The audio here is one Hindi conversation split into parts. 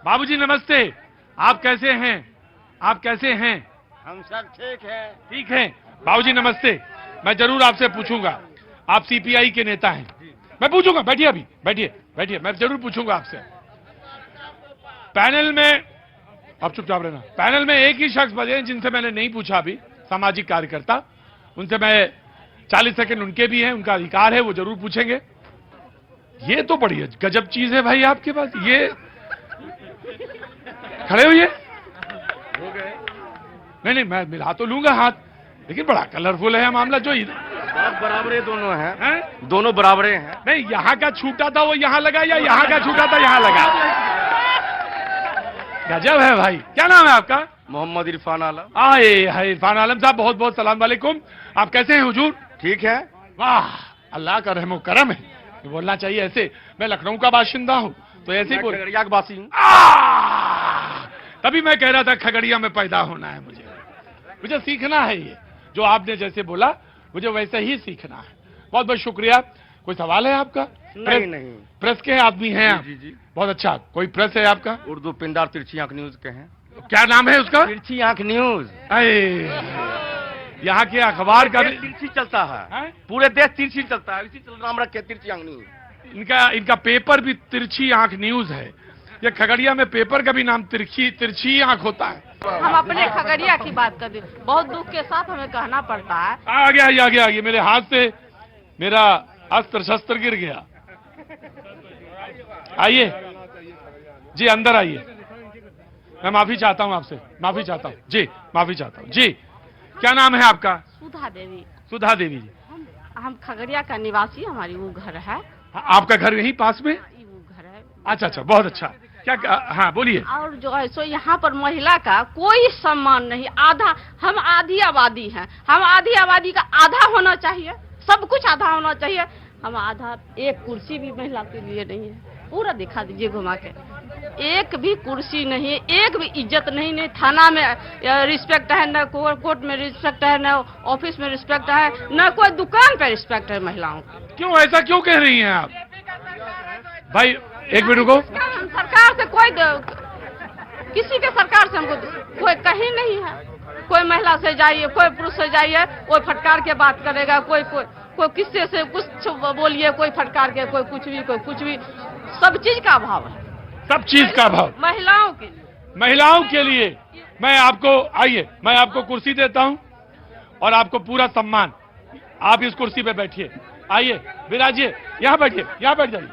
बाबूजी नमस्ते। आप कैसे हैं? आप कैसे हैं? हम सब ठीक है। ठीक है। बाबूजी नमस्ते। मैं जरूर आपसे पूछूंगा, आप सीपीआई के नेता हैं। मैं पूछूंगा, बैठिए अभी, बैठिए बैठिए, मैं जरूर पूछूंगा आपसे। पैनल में, अब चुपचाप रहना। पैनल में एक ही शख्स बचे जिनसे मैंने नहीं पूछा अभी, सामाजिक कार्यकर्ता। उनसे मैं 40 सेकंड उनके भी हैं, उनका अधिकार है, वो जरूर पूछेंगे। ये तो बड़ी गजब चीज है भाई आपके पास। ये खड़े हुए हो गए। नहीं नहीं, मैं मिला तो लूंगा हाथ, लेकिन बड़ा कलरफुल है मामला। जो बहुत बराबरे दोनों हैं। है? दोनों बराबरे हैं। नहीं, यहाँ का छूटा था वो यहाँ लगा, या यहाँ का छूटा था यहाँ लगा? गजब है भाई। क्या नाम है आपका? मोहम्मद इरफान आलम। आए हाय इरफान आलम साहब, बहुत बहुत सलाम वालेकुम। आप कैसे हैं हुजूर? ठीक है। वाह, अल्लाह का रहमो करम है। ये बोलना चाहिए ऐसे। मैं लखनऊ का बाशिंदा हूँ, तो ऐसे ही बोल। खगड़िया के बासी हूँ। तभी मैं कह रहा था खगड़िया में पैदा होना है मुझे सीखना है। ये जो आपने जैसे बोला, मुझे वैसे ही सीखना है। बहुत बहुत शुक्रिया। कोई सवाल है आपका? नहीं। प्रेस के आदमी हैं आप? जी। बहुत अच्छा। कोई प्रेस है आपका? उर्दू पिंडार तिरछी आंख न्यूज के हैं। क्या नाम है उसका? तिरछी आंख न्यूज। यहाँ के अखबार का भी तिरछी चलता है। है? पूरे देश तिरछी चलता है, इसी नाम रखे तिरछी आंख न्यूज। इनका पेपर भी तिरछी आंख न्यूज है। ये खगड़िया में पेपर का भी नाम तिरछी आंख होता है। हम अपने खगड़िया की बात कर रहे, बहुत दुख के साथ हमें कहना पड़ता है। आगे मेरे हाथ से मेरा अस्त्र शस्त्र गिर गया। आइए जी, अंदर आइए। मैं माफी चाहता हूं आपसे, माफी चाहता हूं जी, माफी चाहता हूं जी। क्या नाम है आपका? सुधा देवी। सुधा देवी जी। हम खगड़िया का निवासी, हमारी वो घर है। आपका घर यहीं पास में? वो घर है। अच्छा, बहुत अच्छा। क्या? हाँ बोलिए। और जो है सो यहाँ पर महिला का कोई सम्मान नहीं। आधा, हम आधी आबादी हैं, हम आधी आबादी का आधा होना चाहिए, सब कुछ आधा होना चाहिए। हम आधा, एक कुर्सी भी महिला के लिए नहीं है। पूरा दिखा दीजिए घुमा के, एक भी कुर्सी नहीं है, एक भी इज्जत नहीं थाना में रिस्पेक्ट है, न कोर्ट में रिस्पेक्ट है, न ऑफिस में रिस्पेक्ट है, न कोई दुकान पे रिस्पेक्ट है महिलाओं की। क्यों ऐसा क्यों कह रही हैं आप? भाई एक मिनट रुको। सरकार से कोई, किसी के सरकार से हमको कोई कहीं नहीं है। कोई महिला से जाइए, कोई पुरुष से जाइए, कोई फटकार के बात करेगा, कोई किससे से कुछ बोलिए, कोई फटकार के, कोई कुछ भी। सब चीज का अभाव है, सब चीज का अभाव महिलाओं के लिए। महिलाओं के लिए मैं आपको, आइए, मैं आपको कुर्सी देता हूं और आपको पूरा सम्मान। आप इस कुर्सी पे बैठिए, आइए विराजिए, यहाँ बैठिए, यहाँ बैठ जाइए।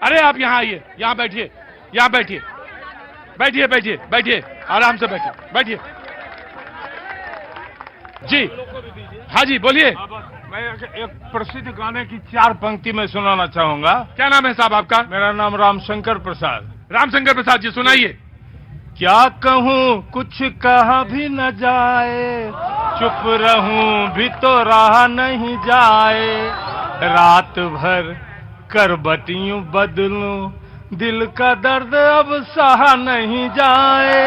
अरे आप यहाँ आइए, यहाँ बैठिए, यहाँ बैठिए, बैठिए, आराम से बैठिए जी। हाँ जी बोलिए। मैं एक प्रसिद्ध गाने की 4 पंक्ति में सुनाना चाहूंगा। क्या नाम है साहब आपका? मेरा नाम रामशंकर प्रसाद। रामशंकर प्रसाद जी, सुनाइए। क्या कहूँ कुछ कहा भी न जाए, चुप रहूं भी तो रहा नहीं जाए, रात भर करबटियों बदलूं, दिल का दर्द अब सहा नहीं जाए,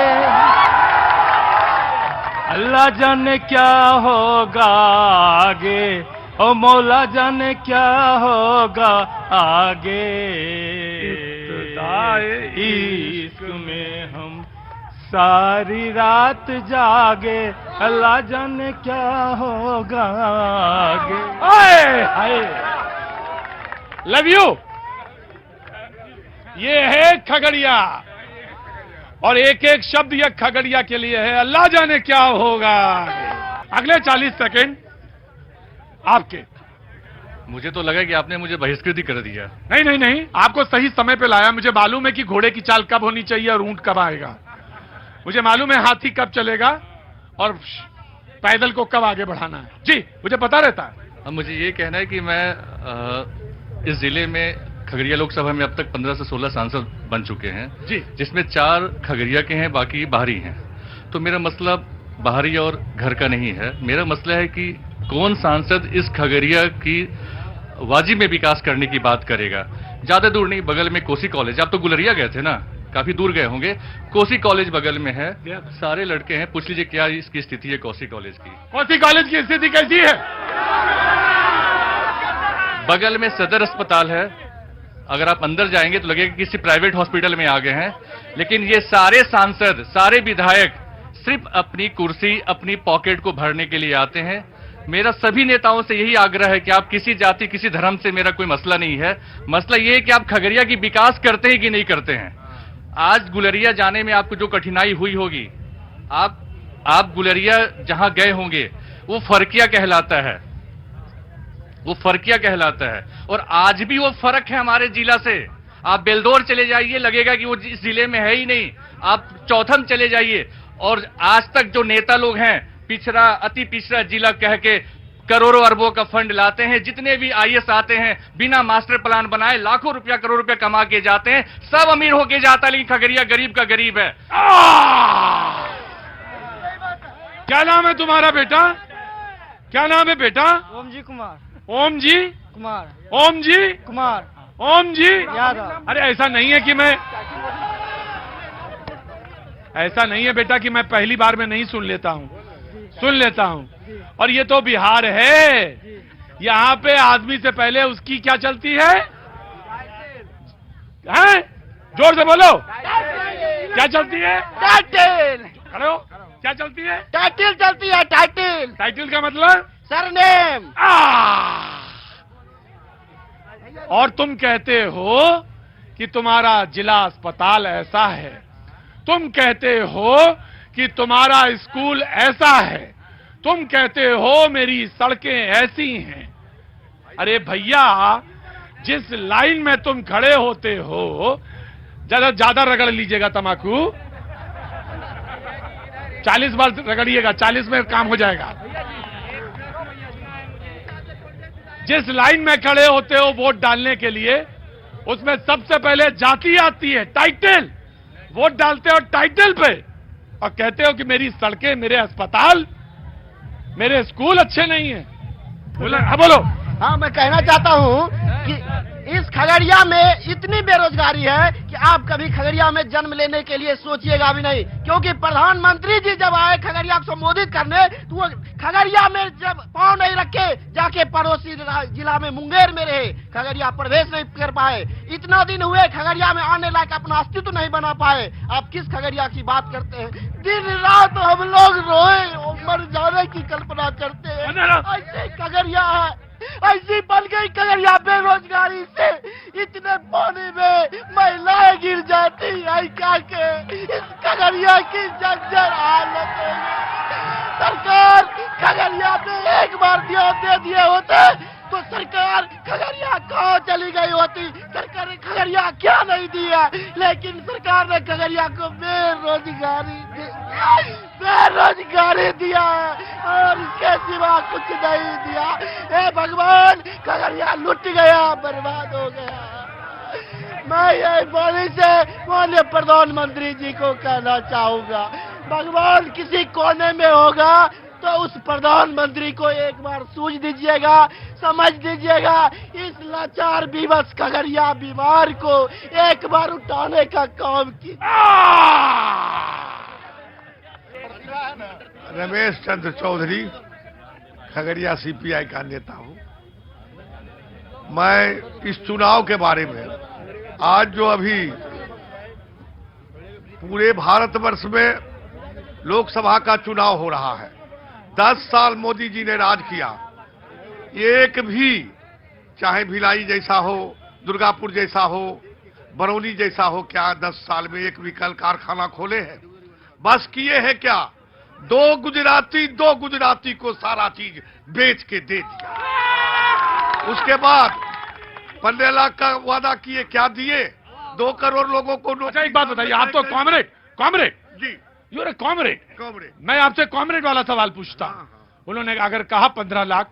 अल्लाह जाने क्या होगा आगे, ओ मौला जाने क्या होगा आगे, इश्क में हम सारी रात जागे, अल्लाह जाने क्या होगा आगे। आए लव यू। ये है खगड़िया, और एक एक शब्द यह खगड़िया के लिए है। अल्लाह जाने क्या होगा। अगले 40 सेकंड आपके। मुझे तो लगा कि आपने मुझे बहिष्कृत ही कर दिया। नहीं, आपको सही समय पे लाया। मुझे मालूम है कि घोड़े की चाल कब होनी चाहिए और ऊंट कब आएगा। मुझे मालूम है हाथी कब चलेगा और पैदल को कब आगे बढ़ाना है। जी, मुझे पता रहता है। अब मुझे ये कहना है कि मैं इस जिले में खगड़िया लोकसभा में अब तक 15 से 16 सांसद बन चुके हैं जी, जिसमें 4 खगड़िया के हैं, बाकी बाहरी हैं। तो मेरा मसला बाहरी और घर का नहीं है। मेरा मसला है कि कौन सांसद इस खगड़िया की वाजिब में विकास करने की बात करेगा। ज्यादा दूर नहीं, बगल में कोसी कॉलेज। आप तो गुलरिया गए थे ना, काफी दूर गए होंगे। कोसी कॉलेज बगल में है, सारे लड़के हैं। पूछ लीजिए क्या इसकी स्थिति है कोसी कॉलेज की। कोसी कॉलेज की स्थिति कैसी है? बगल में सदर अस्पताल है, अगर आप अंदर जाएंगे तो लगेगा किसी प्राइवेट हॉस्पिटल में आ गए हैं। लेकिन ये सारे सांसद, सारे विधायक सिर्फ अपनी कुर्सी, अपनी पॉकेट को भरने के लिए आते हैं। मेरा सभी नेताओं से यही आग्रह है कि आप किसी जाति, किसी धर्म से मेरा कोई मसला नहीं है। मसला ये है कि आप खगड़िया की विकास करते हैं कि नहीं करते हैं। आज गुलरिया जाने में आपको जो कठिनाई हुई होगी, आप गुलरिया जहां गए होंगे वो फरकिया कहलाता है, वो फरकिया कहलाता है। और आज भी वो फर्क है हमारे जिला से। आप बेलदौर चले जाइए, लगेगा कि वो इस जिले में है ही नहीं। आप चौथम चले जाइए, और आज तक जो नेता लोग हैं, पिछड़ा, अति पिछड़ा जिला कह के करोड़ों अरबों का फंड लाते हैं। जितने भी आईएएस आते हैं बिना मास्टर प्लान बनाए लाखों रुपया, करोड़ रुपया कमा के जाते हैं। सब अमीर होके जाता है, लेकिन खगड़िया गरीब का गरीब है। क्या नाम है तुम्हारा बेटा? क्या नाम है बेटा? ओम जी कुमार। ओम जी कुमार। ओम जी कुमार ओम जी यादव। अरे ऐसा नहीं है कि ऐसा नहीं है बेटा कि मैं पहली बार में नहीं सुन लेता हूं, सुन लेता हूं। और ये तो बिहार है, यहाँ पे आदमी से पहले उसकी क्या चलती है? हैं? जोर से बोलो, क्या चलती है? टाइटिल। खड़े हो, क्या चलती है? टाइटिल चलती है, टाइटिल। टाइटिल का मतलब? सरनेम। और तुम कहते हो कि तुम्हारा जिला अस्पताल ऐसा है, तुम कहते हो कि तुम्हारा स्कूल ऐसा है, तुम कहते हो मेरी सड़कें ऐसी हैं। अरे भैया, जिस लाइन में तुम खड़े होते हो, ज्यादा रगड़ लीजिएगा तमाकू, 40 बार रगड़िएगा, 40 में काम हो जाएगा। जिस लाइन में खड़े होते हो वोट डालने के लिए, उसमें सबसे पहले जाति आती है, टाइटल। वोट डालते हो टाइटल पे और कहते हो कि मेरी सड़कें, मेरे अस्पताल, मेरे स्कूल अच्छे नहीं है। बोलो। हाँ, मैं कहना चाहता हूँ कि इस खगड़िया में इतनी बेरोजगारी है कि आप कभी खगड़िया में जन्म लेने के लिए सोचिएगा भी नहीं। क्योंकि प्रधानमंत्री जी जब आए खगड़िया को संबोधित करने, तो वो खगड़िया में जब पांव नहीं रखे, जाके पड़ोसी जिला में मुंगेर में रहे, खगड़िया प्रवेश नहीं कर पाए। इतना दिन हुए खगड़िया में आने लायक अपना अस्तित्व नहीं बना पाए। आप किस खगड़िया की बात करते हैं? दिन रात हम लोग रोए और मर जाने की कल्पना करते हैं। ऐसे खगड़िया है, ऐसी बन गई खगड़िया बेरोजगारी से। इतने पानी में महिलाएं गिर जाती है, क्या के इस खगड़िया की जर्जर हालत हो गई। सरकार खगड़िया पे एक बार ध्यान दे दिए होते तो सरकार खगड़िया कहाँ चली गई होती। सरकार ने खगड़िया क्या नहीं दिया, लेकिन सरकार ने खगड़िया को बेरोजगारी दिया और इसके सिवा कुछ नहीं दिया। हे भगवान, खगड़िया लुट गया, बर्बाद हो गया। मैं ये बोली से माननीय प्रधानमंत्री जी को कहना चाहूंगा, भगवान किसी कोने में होगा तो उस प्रधानमंत्री को एक बार सूझ दीजिएगा, समझ दीजिएगा। इस लाचार विवश खगड़िया बीमार को एक बार उठाने का काम कीजिए। रमेश चंद्र चौधरी, खगड़िया सीपीआई का नेता हूं। मैं इस चुनाव के बारे में, आज जो अभी पूरे भारतवर्ष में लोकसभा का चुनाव हो रहा है, 10 साल मोदी जी ने राज किया, एक भी, चाहे भिलाई जैसा हो, दुर्गापुर जैसा हो, बरौनी जैसा हो, क्या 10 साल में एक भी कल कारखाना खोले हैं? बस किए हैं क्या? दो गुजराती को सारा चीज बेच के दे दिया। उसके बाद 15 लाख का वादा किए, क्या दिए? 2 करोड़ लोगों को। अच्छा, एक बात बताइए, आप तो comrade ji, you're a comrade. मैं आपसे कॉमरेड वाला सवाल पूछता हूं। उन्होंने अगर कहा 15 लाख,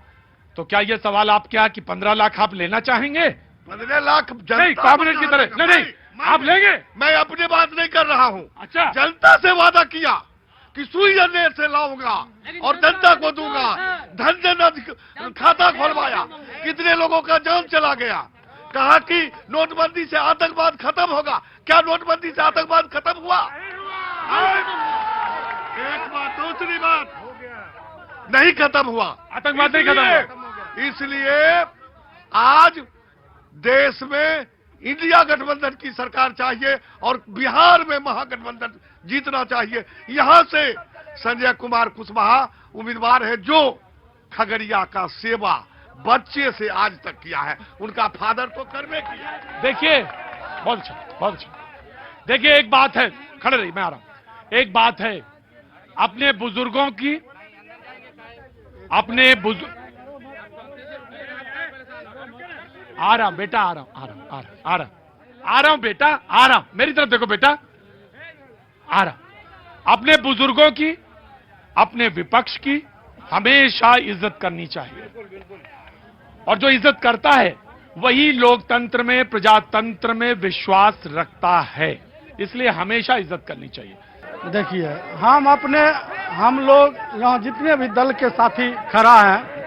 तो क्या ये सवाल आप क्या कि 15 लाख आप लेना चाहेंगे? 15 लाख नहीं, कॉमरेड की तरह नहीं, आप लेंगे? मैं अपनी बात नहीं कर रहा हूं। अच्छा, जनता से वादा किया कि सुई जने से लाऊंगा और जनता को दूंगा। धन जन खाता खोलवाया, कितने लोगों का जान चला गया। कहा कि नोटबंदी से आतंकवाद खत्म होगा, क्या नोटबंदी से आतंकवाद खत्म हुआ? एक बात, दूसरी बात, नहीं खत्म हुआ, आतंकवाद नहीं खत्म हुआ। इसलिए आज देश में इंडिया गठबंधन की सरकार चाहिए और बिहार में महागठबंधन जीतना चाहिए। यहां से संजय कुमार कुशवाहा उम्मीदवार है जो खगड़िया का सेवा बच्चे से आज तक किया है, उनका फादर तो कर्मे किया है। देखिए बहुत अच्छा, बहुत अच्छा। देखिए एक बात है, खड़े रही, मैं आ रहा हूं। एक बात है, अपने बुजुर्गों की, अपने बुजुर्ग, आ रहा हूं बेटा, आ रहा हूं, आ रहा हूं बेटा, आ रहा हूं, मेरी तरफ देखो बेटा, आ रहा। अपने बुजुर्गों की, अपने विपक्ष की हमेशा इज्जत करनी चाहिए, और जो इज्जत करता है वही लोकतंत्र में, प्रजातंत्र में विश्वास रखता है, इसलिए हमेशा इज्जत करनी चाहिए। देखिए हम लोग यहाँ जितने भी दल के साथी खड़ा हैं